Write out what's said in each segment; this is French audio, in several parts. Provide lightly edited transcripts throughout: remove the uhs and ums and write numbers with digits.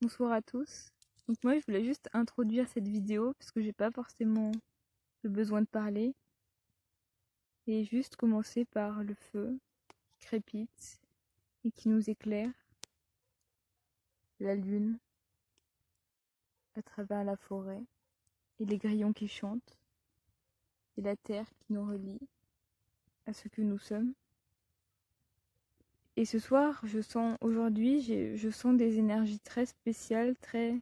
Bonsoir à tous. Donc moi je voulais juste introduire cette vidéo parce que j'ai pas forcément le besoin de parler et juste commencer par le feu qui crépite et qui nous éclaire, la lune à travers la forêt et les grillons qui chantent et la terre qui nous relie à ce que nous sommes. Et ce soir, je sens des énergies très spéciales, très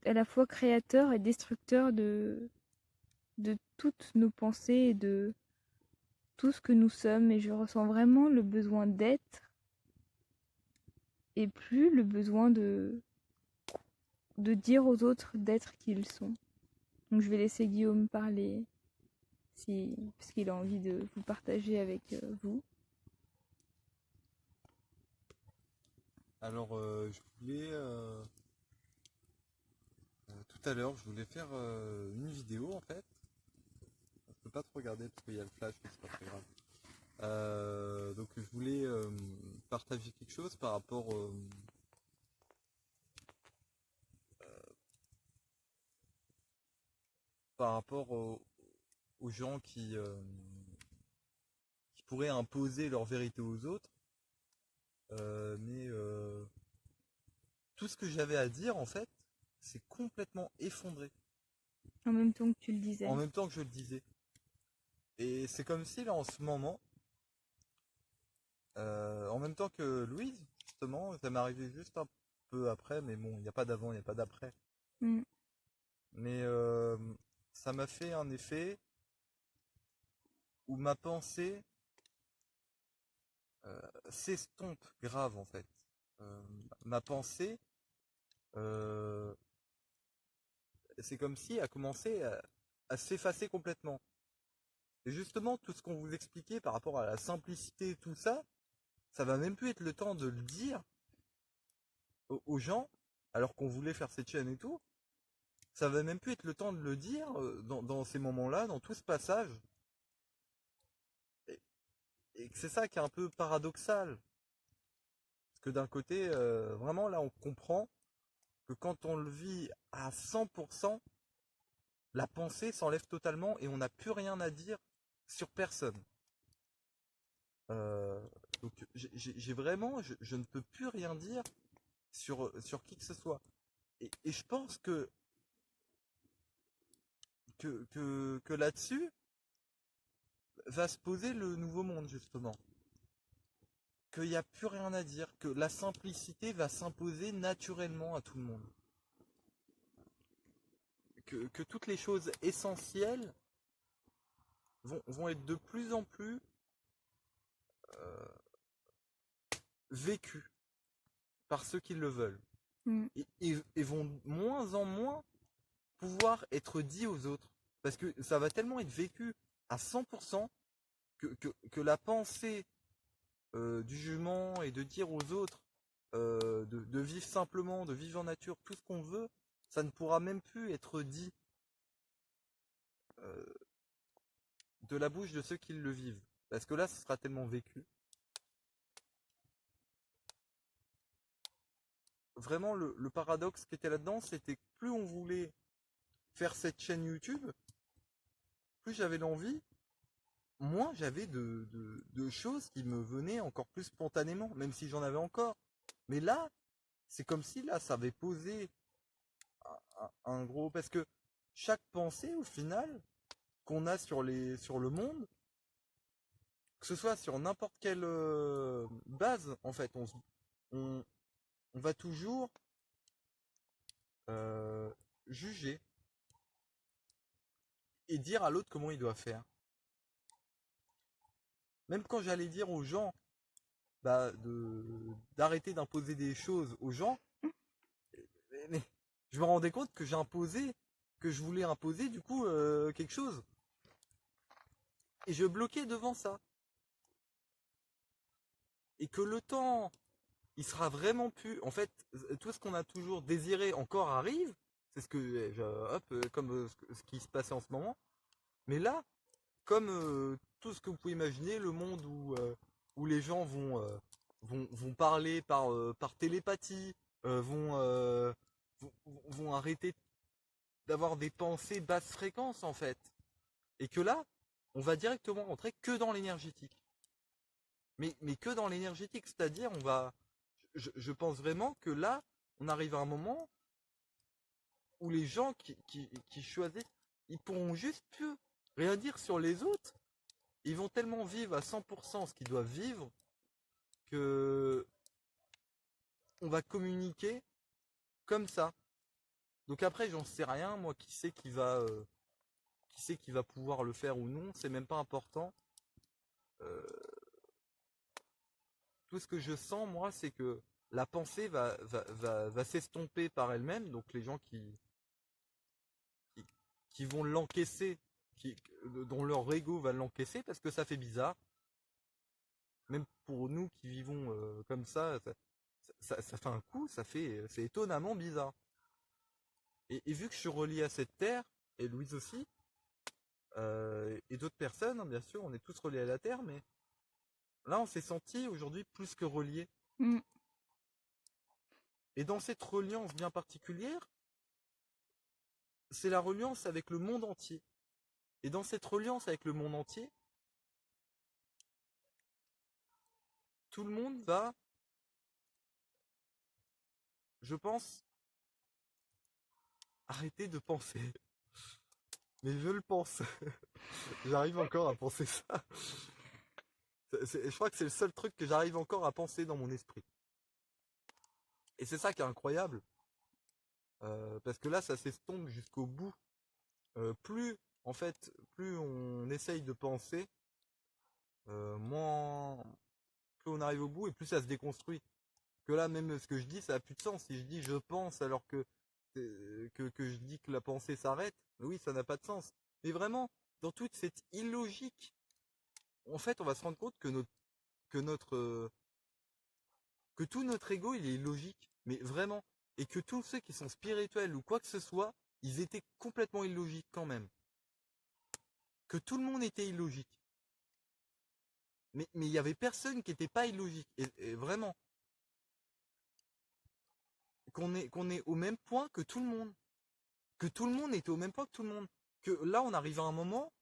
à la fois créateurs et destructeurs de toutes nos pensées et de tout ce que nous sommes, et je ressens vraiment le besoin d'être et plus le besoin de dire aux autres d'être qui ils sont. Donc je vais laisser Guillaume parler parce qu'il a envie de vous partager avec vous. Alors, je voulais tout à l'heure, je voulais faire une vidéo en fait. Je peux pas trop regarder parce qu'il y a le flash, mais c'est pas très grave. Donc, je voulais partager quelque chose par rapport aux gens qui pourraient imposer leur vérité aux autres. Mais tout ce que j'avais à dire en fait, c'est complètement effondré En même temps que tu le en disais. même temps que je le disais. Et c'est comme si là en ce moment, en même temps que Louise, justement, ça m'est arrivé juste un peu après, mais bon, il n'y a pas d'avant, il n'y a pas d'après. Mm. Mais ça m'a fait un effet où ma pensée s'estompe grave en fait. Euh, Ma pensée, euh, c'est comme si elle commençait à s'effacer complètement. Et justement, tout ce qu'on vous expliquait par rapport à la simplicité, tout ça, ça va même plus être le temps de le dire aux gens, alors qu'on voulait faire cette chaîne et tout. Ça va même plus être le temps de le dire dans ces moments-là, dans tout ce passage. Et, et c'est ça qui est un peu paradoxal. Parce que d'un côté, vraiment là, on comprend que quand on le vit à 100%, la pensée s'enlève totalement et on n'a plus rien à dire sur personne. Euh, donc j'ai vraiment, je ne peux plus rien dire sur qui que ce soit. Et je pense que là-dessus va se poser le nouveau monde, justement. Qu'il n'y a plus rien à dire, que la simplicité va s'imposer naturellement à tout le monde. Que toutes les choses essentielles vont être de plus en plus euh, vécues par ceux qui le veulent. Mm. Et vont moins en moins pouvoir être dit aux autres. Parce que ça va tellement être vécu à 100% que la pensée du jugement et de dire aux autres de vivre simplement, de vivre en nature, tout ce qu'on veut, ça ne pourra même plus être dit euh, de la bouche de ceux qui le vivent. Parce que là, ce sera tellement vécu. Vraiment, le paradoxe qui était là-dedans, c'était que plus on voulait faire cette chaîne YouTube, plus j'avais l'envie, moins j'avais de choses qui me venaient encore plus spontanément, même si j'en avais encore. Mais là, c'est comme si là, ça avait posé un gros... Parce que chaque pensée, au final, qu'on a sur le monde, que ce soit sur n'importe quelle base, en fait, on, on va toujours euh, juger et dire à l'autre comment il doit faire. Même quand j'allais dire aux gens bah, d'arrêter d'imposer des choses aux gens, mais je me rendais compte que j'imposais, que je voulais imposer du coup quelque chose. Et je bloquais devant ça. Et que le temps, il sera vraiment plus... En fait, tout ce qu'on a toujours désiré encore arrive. C'est ce que, hop, comme ce qui se passait en ce moment. Mais là, comme tout ce que vous pouvez imaginer, le monde où les gens vont vont parler par télépathie, vont arrêter d'avoir des pensées basse fréquence en fait. Et que là, on va directement rentrer que dans l'énergétique. Mais que dans l'énergétique, c'est-à-dire je pense vraiment que là, on arrive à un moment où les gens qui choisissent, ils pourront juste plus rien dire sur les autres. Ils vont tellement vivre à 100% ce qu'ils doivent vivre que on va communiquer comme ça. Donc après, j'en sais rien, moi, qui sait qui va pouvoir le faire ou non, c'est même pas important. Euh, tout ce que je sens, moi, c'est que la pensée va s'estomper par elle-même, donc les gens qui, qui vont l'encaisser, dont leur ego va l'encaisser, parce que ça fait bizarre. Même pour nous qui vivons comme ça fait un coup, c'est étonnamment bizarre. Et vu que je suis relié à cette terre, et Louise aussi, et d'autres personnes, hein, bien sûr, on est tous reliés à la terre, mais là, on s'est senti aujourd'hui plus que reliés. Mm. Et dans cette reliance bien particulière, c'est la reliance avec le monde entier. Et dans cette reliance avec le monde entier, tout le monde va, je pense, arrêter de penser. Mais je le pense. J'arrive encore à penser ça. Je crois que c'est le seul truc que j'arrive encore à penser dans mon esprit. Et c'est ça qui est incroyable. Parce que là, ça s'estompe jusqu'au bout. En fait, plus on essaye de penser, moins, plus on arrive au bout et plus ça se déconstruit. Que là, même ce que je dis, ça a plus de sens. Si je dis je pense alors que je dis que la pensée s'arrête, oui, ça n'a pas de sens. Mais vraiment, dans toute cette illogique, en fait, on va se rendre compte que notre, que tout notre ego, il est illogique. Mais vraiment. Et que tous ceux qui sont spirituels ou quoi que ce soit, ils étaient complètement illogiques quand même. Que tout le monde était illogique. Mais il y avait personne qui n'était pas illogique. Et vraiment. Qu'on est au même point que tout le monde. Que tout le monde était au même point que tout le monde. Que là, on arrive à un moment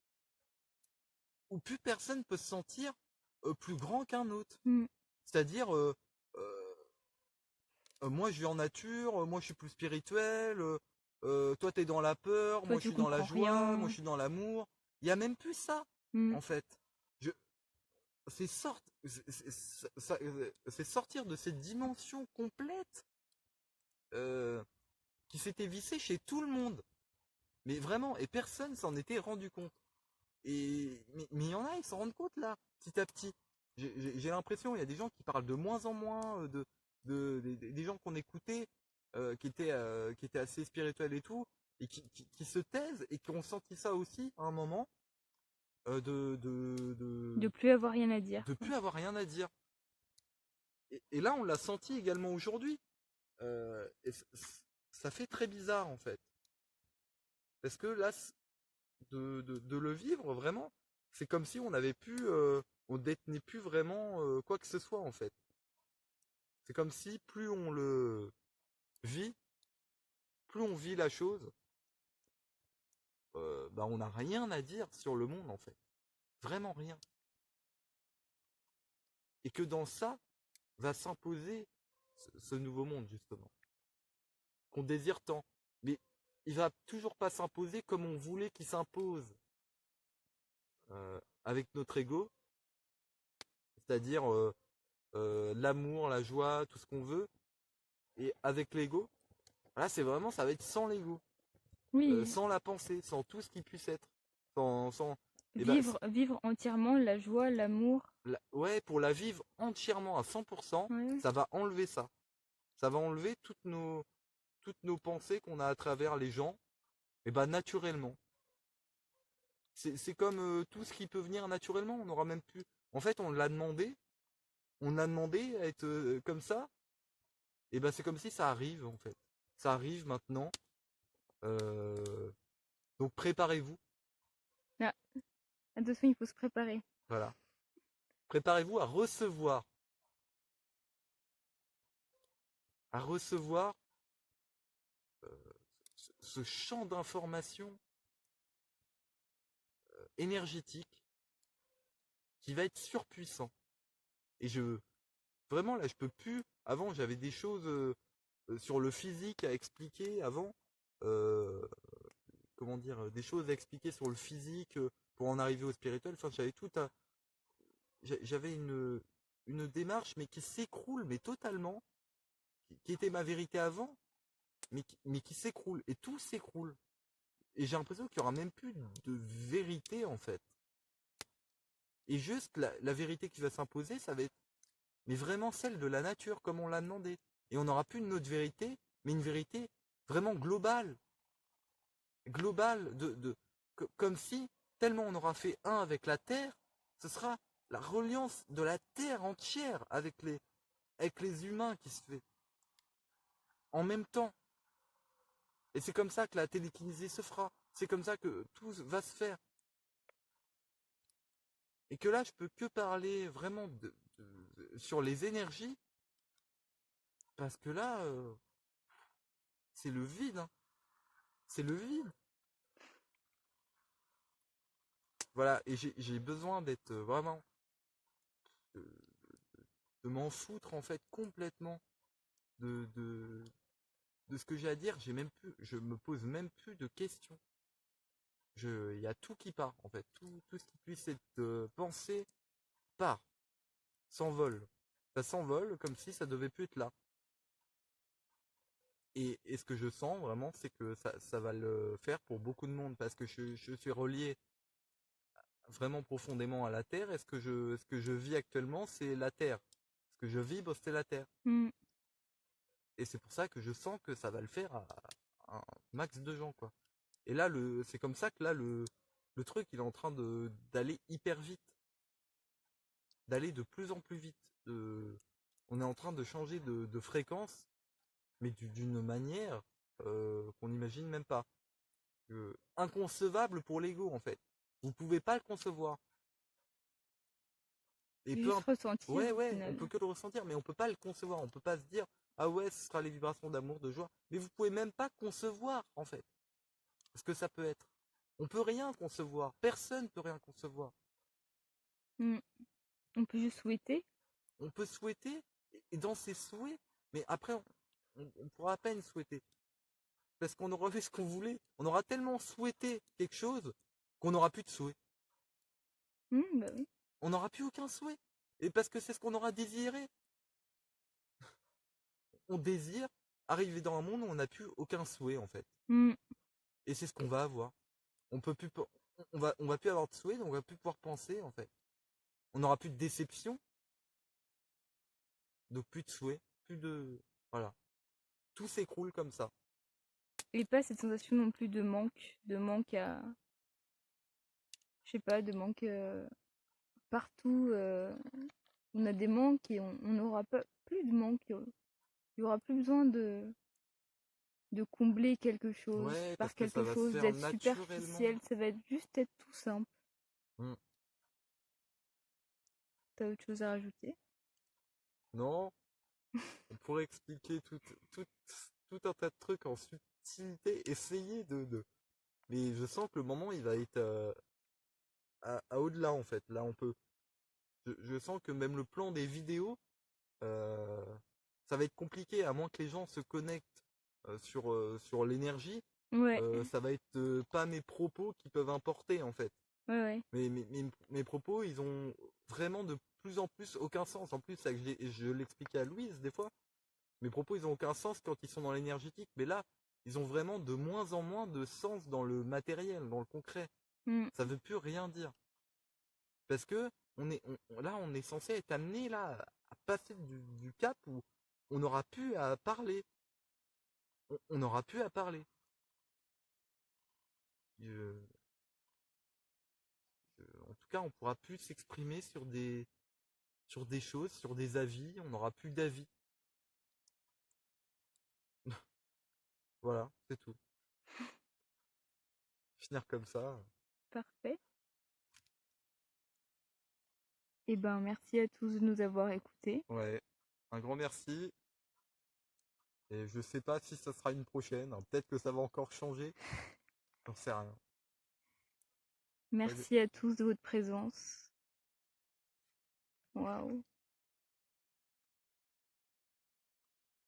où plus personne peut se sentir plus grand qu'un autre. Mm. C'est-à-dire, moi je vis en nature, moi je suis plus spirituel, toi t'es dans la peur, Toi, moi je tu suis dans la comprends joie, moi rien. je suis dans l'amour. Il n'y a même plus ça, Mm. en fait. Je, c'est sortir de cette dimension complète euh, qui s'était vissée chez tout le monde. Mais vraiment, et personne s'en était rendu compte. Mais il y en a, ils s'en rendent compte là, petit à petit. J'ai l'impression, il y a des gens qui parlent de moins en moins des gens qu'on écoutait, qui étaient assez spirituels et tout, et qui se taisent et qui ont senti ça aussi à un moment, De plus avoir rien à dire, de quoi. plus avoir rien à dire. Et là, on l'a senti également aujourd'hui. Ça fait très bizarre en fait. Parce que là, de le vivre vraiment, c'est comme si on avait pu, on détenait plus vraiment quoi que ce soit en fait. C'est comme si plus on le vit, plus on vit la chose, bah on n'a rien à dire sur le monde en fait, vraiment rien. Et que dans ça va s'imposer ce nouveau monde justement, qu'on désire tant. Mais il va toujours pas s'imposer comme on voulait qu'il s'impose avec notre ego, c'est-à-dire l'amour, la joie, tout ce qu'on veut. Et avec l'ego, là c'est vraiment, ça va être sans l'ego, Oui, sans la pensée, sans tout ce qui puisse être. Sans, et ben, vivre entièrement la joie, l'amour. ouais, pour la vivre entièrement à 100%, Ouais. ça va enlever ça. Ça va enlever toutes nos pensées qu'on a à travers les gens, et ben naturellement. C'est comme tout ce qui peut venir naturellement, on aura même plus. En fait, on a demandé à être comme ça, et ben c'est comme si ça arrive en fait. Ça arrive maintenant. Euh, donc préparez-vous. Ah, attention, il faut se préparer. Voilà. Préparez-vous à recevoir à recevoir ce champ d'informations énergétiques qui va être surpuissant. Et vraiment là, je peux plus. Avant, j'avais des choses sur le physique à expliquer. Avant, euh, comment dire, des choses à expliquer sur le physique pour en arriver au spirituel. Enfin, j'avais une démarche, mais qui s'écroule, mais totalement, qui était ma vérité avant, mais qui s'écroule. Et tout s'écroule. Et j'ai l'impression qu'il n'y aura même plus de vérité, en fait. Et juste la vérité qui va s'imposer, ça va être, mais vraiment celle de la nature, comme on l'a demandé. Et on n'aura plus une autre vérité, mais une vérité vraiment globale. Globale, comme si, tellement on aura fait un avec la Terre, ce sera la reliance de la Terre entière avec les humains qui se fait en même temps. Et c'est comme ça que la télékinésie se fera. C'est comme ça que tout va se faire. Et que là, je peux que parler vraiment sur les énergies, parce que là, c'est le vide. Hein. C'est le vide. Voilà, et j'ai besoin d'être vraiment, de, de m'en foutre en fait complètement de, de, de ce que j'ai à dire. Je me pose même plus de questions. Il y a tout qui part en fait. Tout ce qui puisse être pensé part, s'envole. Ça s'envole comme si ça devait plus être là. Et ce que je sens vraiment, c'est que ça va le faire pour beaucoup de monde parce que je suis relié vraiment profondément à la Terre. Et ce que je vis actuellement, c'est la Terre. Ce que je vibre, c'est la Terre. Mm. Et c'est pour ça que je sens que ça va le faire à un max de gens, quoi. Et là, c'est comme ça que là, le truc, il est en train d'aller hyper vite, d'aller de plus en plus vite. On est en train de changer de fréquence, mais d'une manière qu'on n'imagine même pas. Inconcevable pour l'ego, en fait. Vous pouvez pas le concevoir. Et C'est peu juste importe. ressentir Ouais, au ouais, on final. peut que le ressentir, mais on peut pas le concevoir. On peut pas se dire, ah ouais, ce sera les vibrations d'amour, de joie. Mais vous pouvez même pas concevoir, en fait, ce que ça peut être. On peut rien concevoir. Personne peut rien concevoir. Mm. On peut juste souhaiter. On peut souhaiter, et dans ses souhaits, mais après, on pourra à peine souhaiter. Parce qu'on aura fait ce qu'on voulait. On aura tellement souhaité quelque chose qu'on n'aura plus de souhait. Mm, bah oui. On n'aura plus aucun souhait. Et parce que c'est ce qu'on aura désiré. On désire arriver dans un monde où on n'a plus aucun souhait, en fait. Mm. Et c'est ce qu'on va avoir. On peut plus, on va plus avoir de souhait, donc on va plus pouvoir penser, en fait. On n'aura plus de déception, donc plus de souhait, plus de, voilà. Tout s'écroule comme ça. Et pas cette sensation non plus de manque à, je sais pas, de manque partout. On a des manques et on n'aura pas plus de manque. Il y aura plus besoin de combler quelque chose Ouais, par parce que quelque ça va se chose, faire d'être naturellement. superficiel. Ça va être juste être tout simple. Hmm. T'as autre chose à rajouter? Non, on pourrait expliquer tout un tas de trucs en subtilité, essayer Mais je sens que le moment, il va être à au-delà, en fait. Là, on peut... je sens que même le plan des vidéos, euh, ça va être compliqué, à moins que les gens se connectent sur l'énergie. Ouais, Ça va être pas mes propos qui peuvent importer, en fait. ouais, ouais. Mes propos, ils ont vraiment de plus en plus aucun sens. En plus, ça, je l'expliquais à Louise des fois, mes propos, ils ont aucun sens quand ils sont dans l'énergétique. Mais là, ils ont vraiment de moins en moins de sens dans le matériel, dans le concret. Mm. Ça veut plus rien dire. Parce que là, on est censé être amené là, à passer du cap où on n'aura plus à parler. On n'aura plus à parler. Je- En tout cas, on pourra plus s'exprimer sur des choses, sur des avis. On n'aura plus d'avis. Voilà, c'est tout. Finir comme ça. Parfait. Et ben, merci à tous de nous avoir écoutés. Ouais. Un grand merci. Et je sais pas si ça sera une prochaine, hein. Peut-être que ça va encore changer. J'en sais rien. Merci à tous de votre présence. Waouh.